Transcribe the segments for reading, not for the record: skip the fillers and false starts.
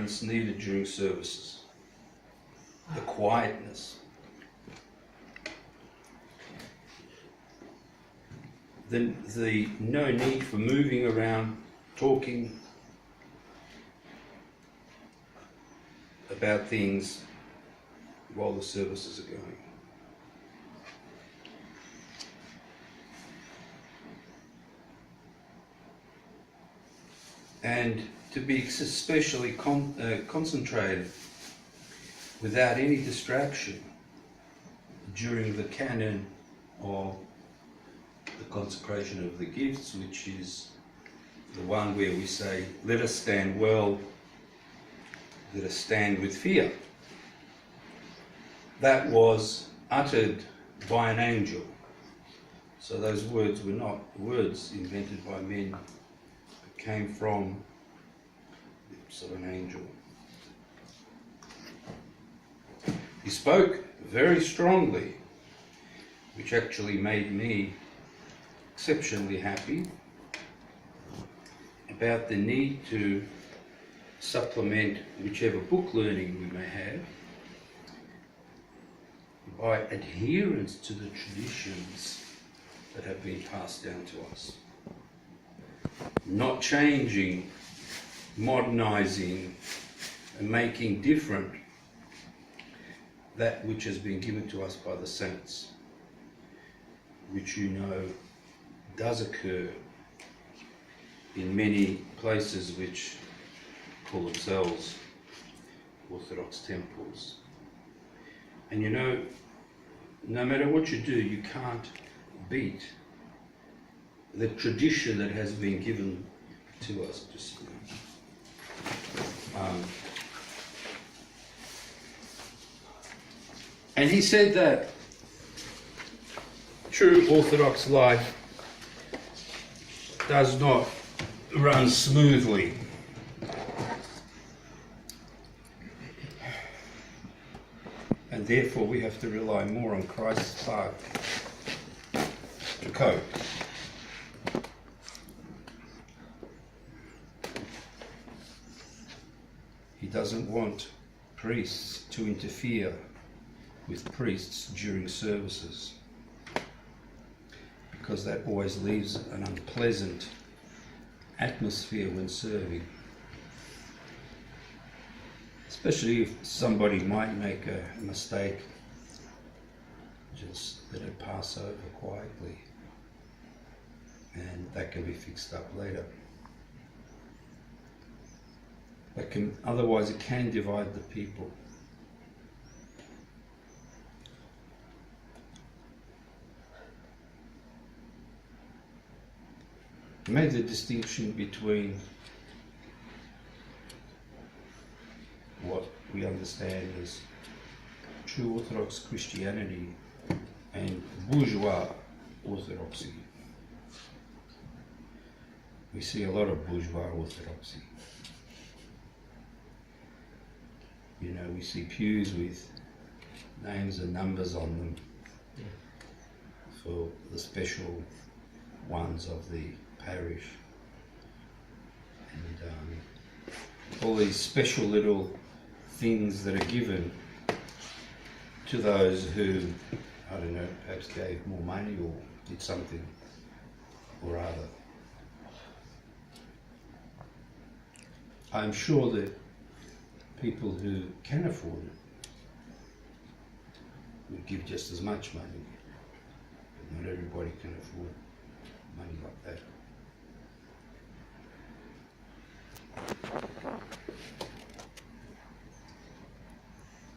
adherence needed during services. The quietness. Then the no need for moving around, talking about things while the services are going. And to be especially concentrated without any distraction during the canon of the consecration of the gifts, which is the one where we say, let us stand well, let us stand with fear. That was uttered by an angel. So those words were not words invented by men, but came from the lips of an angel. He spoke very strongly, which actually made me exceptionally happy, about the need to supplement whichever book learning we may have by adherence to the traditions that have been passed down to us. Not changing, modernizing, and making different that which has been given to us by the saints, which you know does occur in many places which call themselves Orthodox temples. And you know, no matter what you do, you can't beat the tradition that has been given to us. And he said that true Orthodox life does not run smoothly. And therefore we have to rely more on Christ's spark to cope. He doesn't want priests to interfere with priests during services, because that always leaves an unpleasant atmosphere when serving. Especially if somebody might make a mistake, just let it pass over quietly, and that can be fixed up later. Otherwise it can divide the people. He made the distinction between what we understand as true Orthodox Christianity and bourgeois Orthodoxy. We see a lot of bourgeois Orthodoxy. You know, we see pews with names and numbers on them for the special ones of the parish, and all these special little things that are given to those who, I don't know, perhaps gave more money or did something or other. I'm sure that people who can afford it would give just as much money, but not everybody can afford money like that.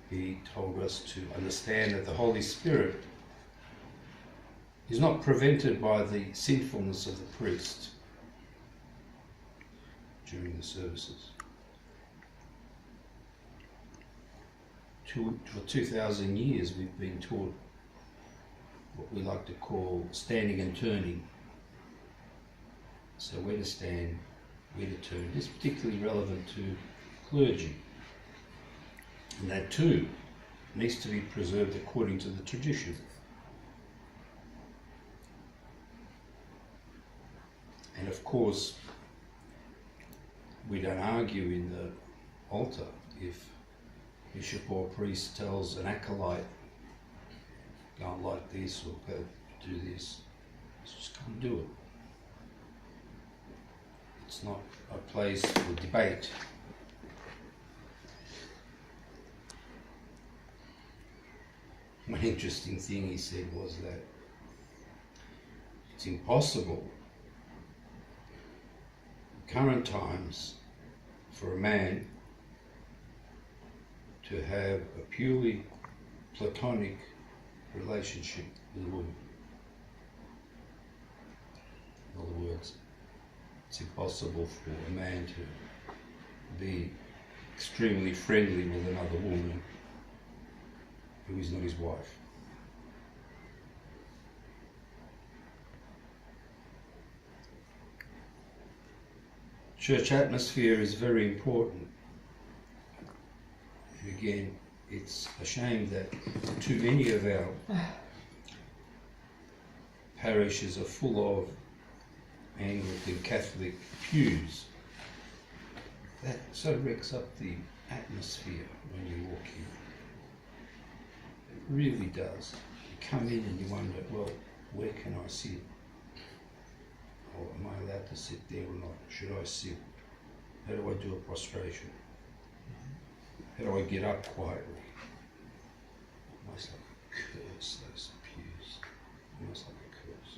He told us to understand that the Holy Spirit is not prevented by the sinfulness of the priest during the services. For 2,000 years we've been taught what we like to call standing and turning. So where to stand, where to turn. This is particularly relevant to clergy. And that too needs to be preserved according to the tradition. And of course, we don't argue in the altar. If bishop or priest tells an acolyte, go like this or go do this, just can't do it. It's not a place for debate. One interesting thing he said was that it's impossible in current times for a man to have a purely platonic relationship with a woman. In other words, it's impossible for a man to be extremely friendly with another woman who is not his wife. Church atmosphere is very important. And again, it's a shame that too many of our parishes are full of Anglican Catholic pews. That so wrecks up the atmosphere when you walk in. It really does. You come in and you wonder, well, where can I sit? Or am I allowed to sit there or not? Should I sit? How do I do a prostration? How do I get up quietly? Almost like a curse, those pews. Almost like a curse.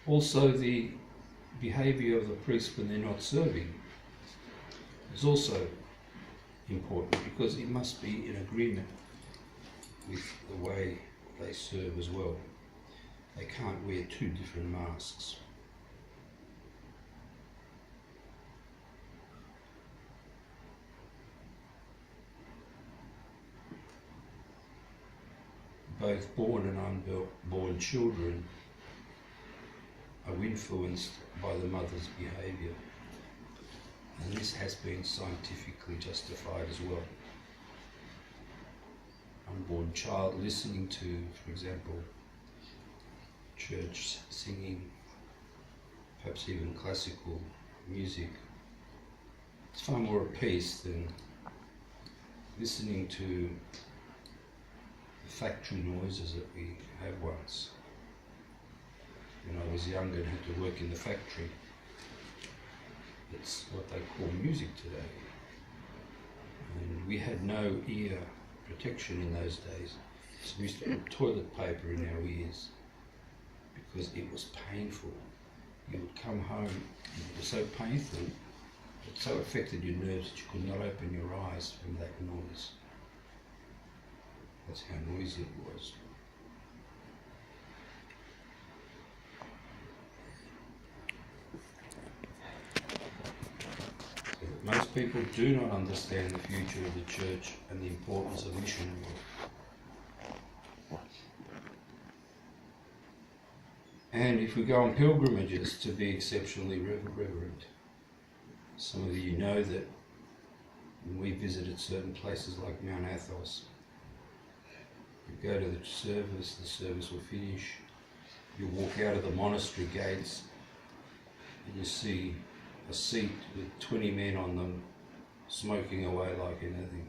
Also, the behaviour of the priest when they're not serving is also important, because it must be in agreement with the way they serve as well. They can't wear two different masks. Both born and unborn children are influenced by the mother's behaviour, and this has been scientifically justified as well. Unborn child listening to, for example, church singing, perhaps even classical music, it's far more at peace than listening to the factory noises that we had once. When I was young and had to work in the factory, it's what they call music today. And we had no ear protection in those days, so we used to put toilet paper in our ears because it was painful. You would come home, it was so painful, it so affected your nerves that you could not open your eyes from that noise. That's how noisy it was. Most people do not understand the future of the church and the importance of missionary work. And if we go on pilgrimages, to be exceptionally reverent. Some of you know that when we visited certain places like Mount Athos, you go to the service will finish, you walk out of the monastery gates and you see a seat with 20 men on them smoking away like anything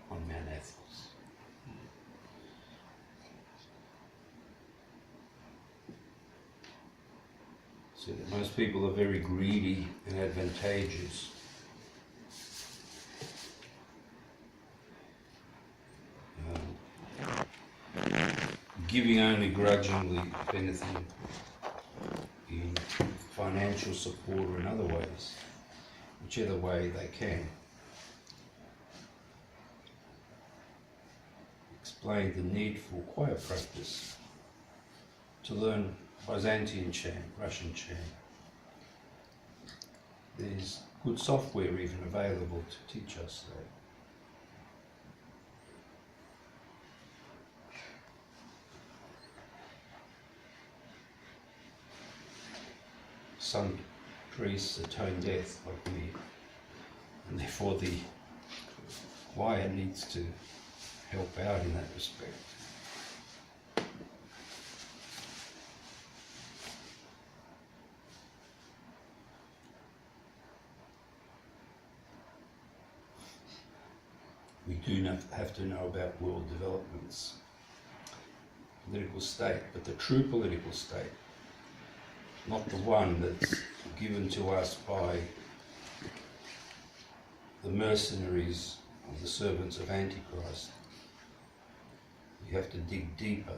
on Mount Athos. So that most people are very greedy and advantageous. Giving only grudgingly, if anything, in financial support or in other ways, whichever way they can. Explain the need for choir practice, to learn Byzantine chant, Russian chant. There's good software even available to teach us that. Some priests are tone deaf like me, and therefore the choir needs to help out in that respect. do have to know about world developments, political state, but the true political state, not the one that's given to us by the mercenaries of the servants of Antichrist. You have to dig deeper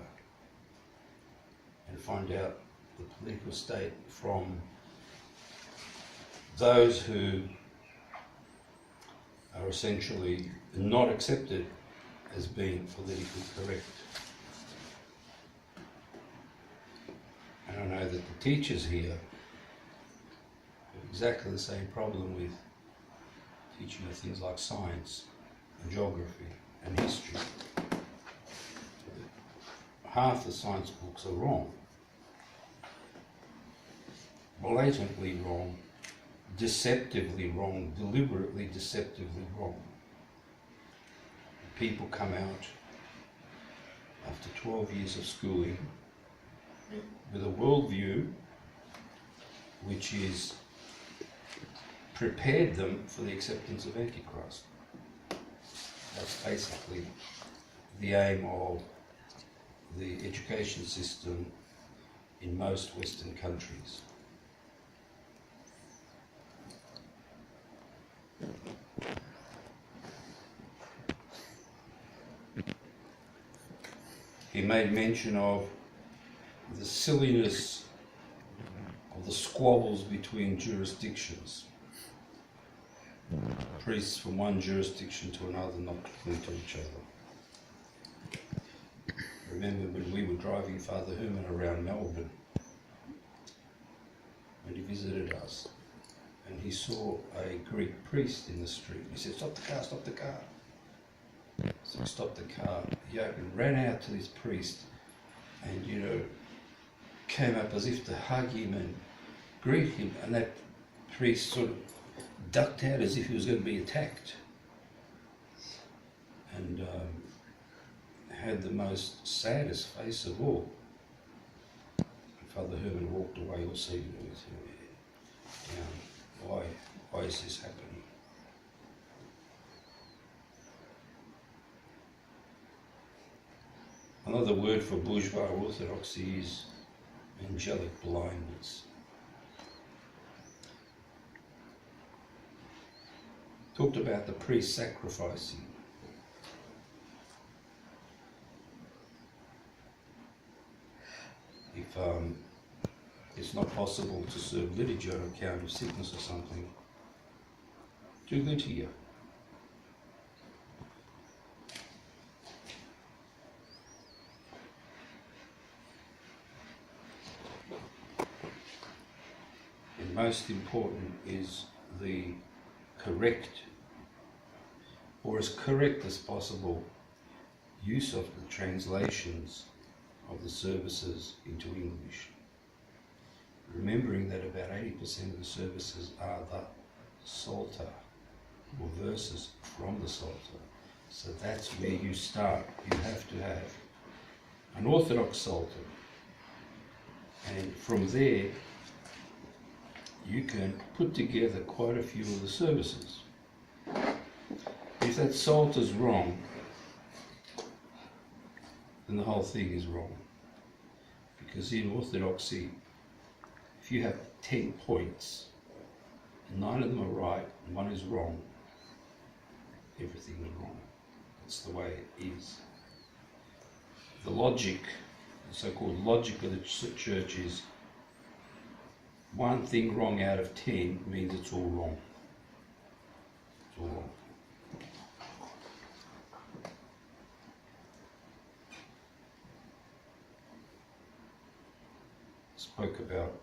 and find out the political state from those who are essentially not accepted as being politically correct. And I know that the teachers here have exactly the same problem with teaching of things like science and geography and history. Half the science books are wrong, blatantly wrong, deceptively wrong, deliberately deceptively wrong. People come out after 12 years of schooling with a worldview which is prepared them for the acceptance of Antichrist. That's basically the aim of the education system in most Western countries. He made mention of the silliness of the squabbles between jurisdictions. Priests from one jurisdiction to another not talking to each other. Remember when we were driving Father Herman around Melbourne, when he visited us, and he saw a Greek priest in the street. He said, "Stop the car, stop the car." So he stopped the car. He ran out to this priest and, came up as if to hug him and greet him, and that priest sort of ducked out as if he was going to be attacked, and had the most saddest face of all. And Father Herman walked away all seeing with him. Why is this happening? Another word for bourgeois orthodoxy is angelic blindness. Talked about the priest sacrificing. If it's not possible to serve liturgy on account of sickness or something, do liturgy. And most important is the correct, or as correct as possible, use of the translations of the services into English. Remembering that about 80% of the services are the Psalter, or verses from the Psalter. So that's where you start. You have to have an Orthodox Psalter. And from there, you can put together quite a few of the services. If that Psalter's wrong, then the whole thing is wrong. Because in Orthodoxy, if you have 10 points, and 9 of them are right and 1 is wrong, everything is wrong. That's the way it is. The logic, the so-called logic of the church is 1 thing wrong out of 10 means it's all wrong. It's all wrong. Spoke about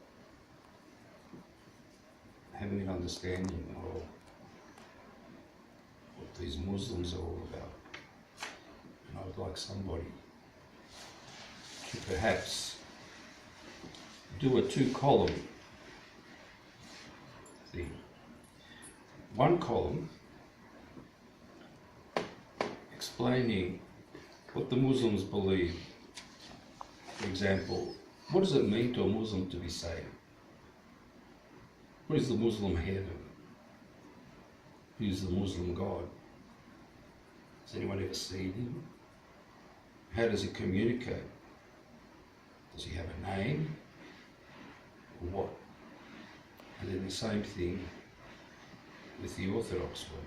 having an understanding of what these Muslims are all about. And I would like somebody to perhaps do a 2-column thing. 1 column explaining what the Muslims believe. For example, what does it mean to a Muslim to be saved? What is the Muslim heaven? Who is the Muslim God? Has anyone ever seen him? How does he communicate? Does he have a name? Or what? And then the same thing with the Orthodox one.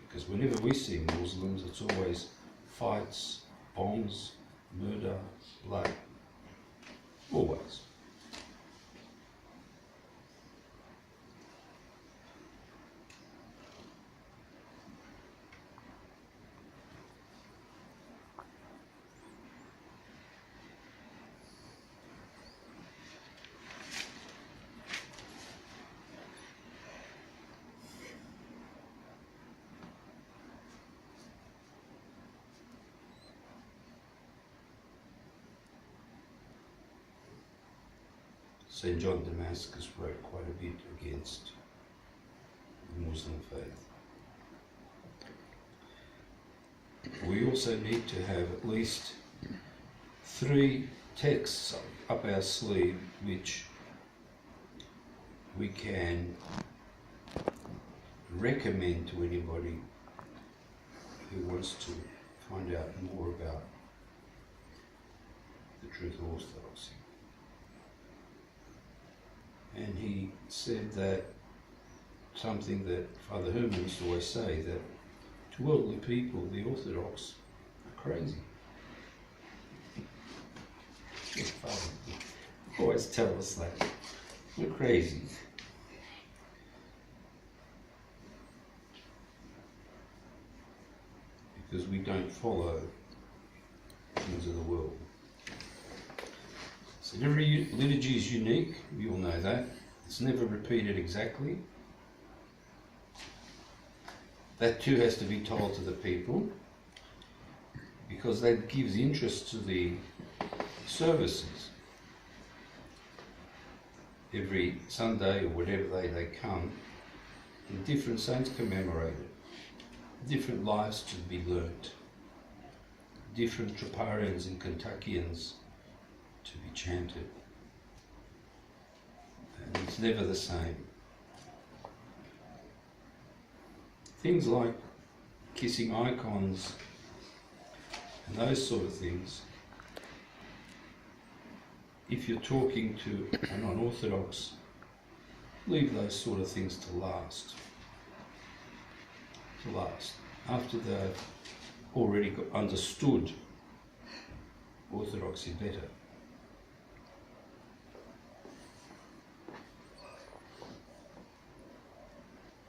Because whenever we see Muslims, it's always fights, bombs, murder, blood. Always. St. John Damascus wrote quite a bit against the Muslim faith. We also need to have at least 3 texts up our sleeve which we can recommend to anybody who wants to find out more about the truth of Orthodoxy. And he said that something that Father Herman used to always say, that to worldly people, the Orthodox are crazy. Father always tell us that. We're crazy. Because we don't follow things of the world. So every liturgy is unique, we all know that. It's never repeated exactly. That too has to be told to the people, because that gives interest to the services. Every Sunday or whatever day they come, and different saints commemorated, different lives to be learnt, different Troparians and Kentuckians to be chanted. And it's never the same. Things like kissing icons and those sort of things, if you're talking to a non-Orthodox, leave those sort of things to last. After they've already understood Orthodoxy better.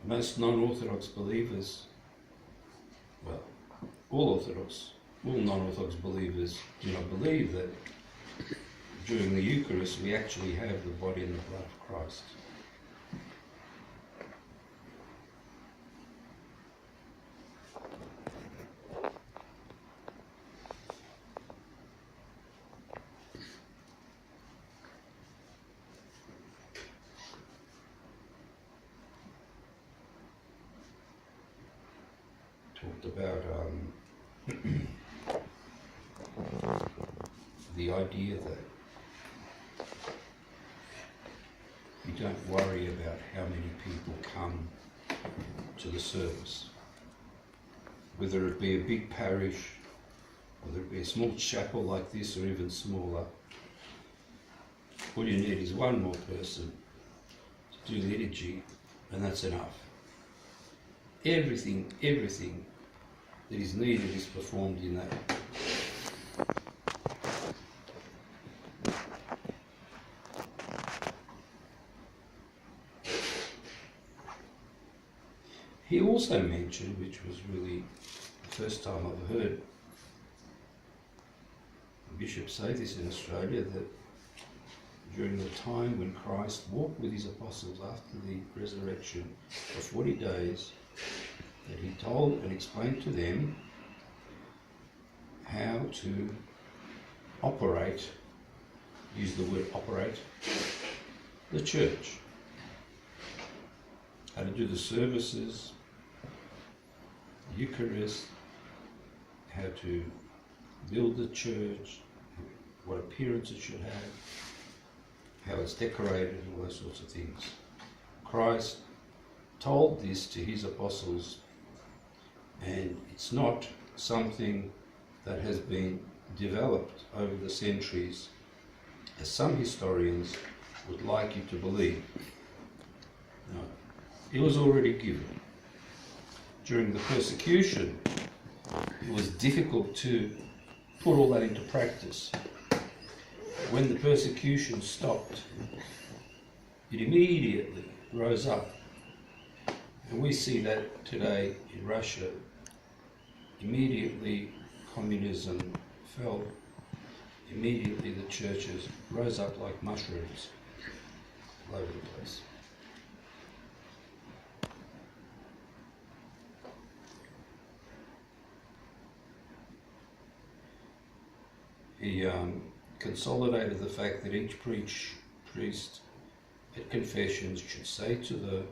Most non-Orthodox believers, well, all non-Orthodox believers do not believe that during the Eucharist we actually have the body and the blood of Christ. Talked about the idea that you don't worry about how many people come to the service, whether it be a big parish, whether it be a small chapel like this or even smaller. All you need is one more person to do liturgy, and that's enough. Everything that is needed is performed in that. He also mentioned, which was really the first time I've heard a bishop say this in Australia, that during the time when Christ walked with his apostles after the resurrection for 40 days, that he told and explained to them how to operate, use the word operate, the church. How to do the services, the Eucharist, how to build the church, what appearance it should have, how it's decorated, and all those sorts of things. Christ told this to his apostles And it's not something that has been developed over the centuries, as some historians would like you to believe. No, it was already given. During the persecution, it was difficult to put all that into practice. When the persecution stopped, it immediately rose up. And we see that today in Russia. Immediately communism fell. Immediately the churches rose up like mushrooms all over the place. He consolidated the fact that each priest at confessions should say to the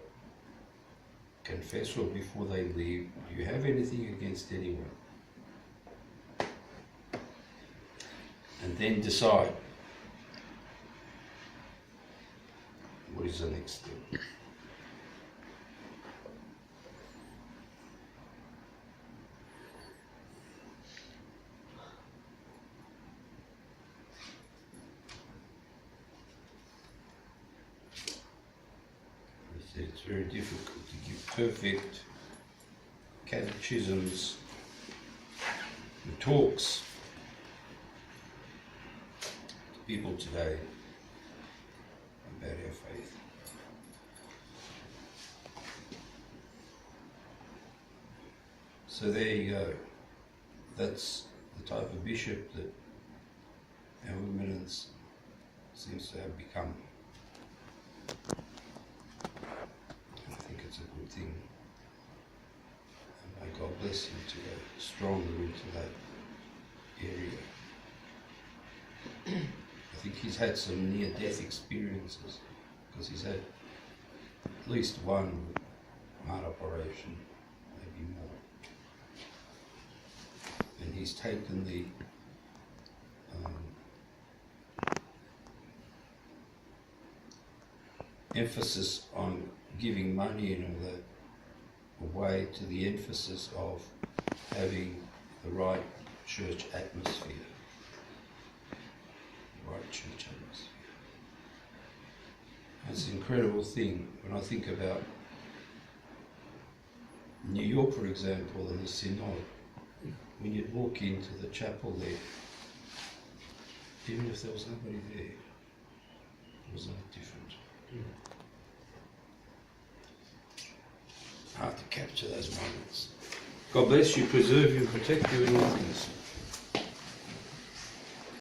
confessor before they leave, do you have anything against anyone? And then decide what is the next step. It's very difficult to give perfect catechisms and talks to people today about our faith. So there you go. That's the type of bishop that our eminence seems to have become. It's a good thing, and may God bless him to go stronger into that area. I think he's had some near-death experiences, because he's had at least one heart operation, maybe more, and he's taken the emphasis on giving money and all that away to the emphasis of having the right church atmosphere. The right church atmosphere. It's an incredible thing when I think about New York, for example, and the Synod. When you'd walk into the chapel there, even if there was nobody there, it was not different. Hard to capture those moments. God bless you, preserve you, and protect you in all things.